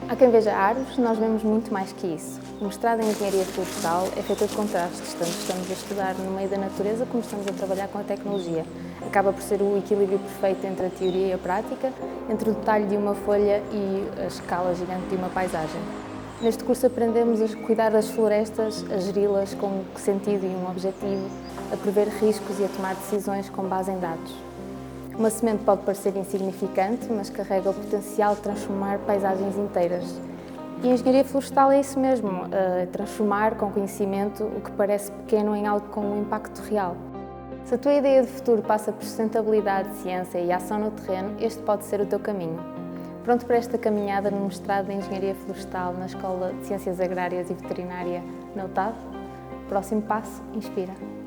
Há quem veja árvores, nós vemos muito mais que isso. O mestrado em Engenharia Florestal é feito de contrastes, tanto estamos a estudar no meio da natureza como estamos a trabalhar com a tecnologia. Acaba por ser o equilíbrio perfeito entre a teoria e a prática, entre o detalhe de uma folha e a escala gigante de uma paisagem. Neste curso aprendemos a cuidar das florestas, a geri-las com um sentido e um objetivo, a prever riscos e a tomar decisões com base em dados. Uma semente pode parecer insignificante, mas carrega o potencial de transformar paisagens inteiras. E a engenharia florestal é isso mesmo, transformar com conhecimento o que parece pequeno em algo com um impacto real. Se a tua ideia de futuro passa por sustentabilidade, ciência e ação no terreno, este pode ser o teu caminho. Pronto para esta caminhada no mestrado em Engenharia Florestal na Escola de Ciências Agrárias e Veterinária na UTAD? Próximo passo, inspira!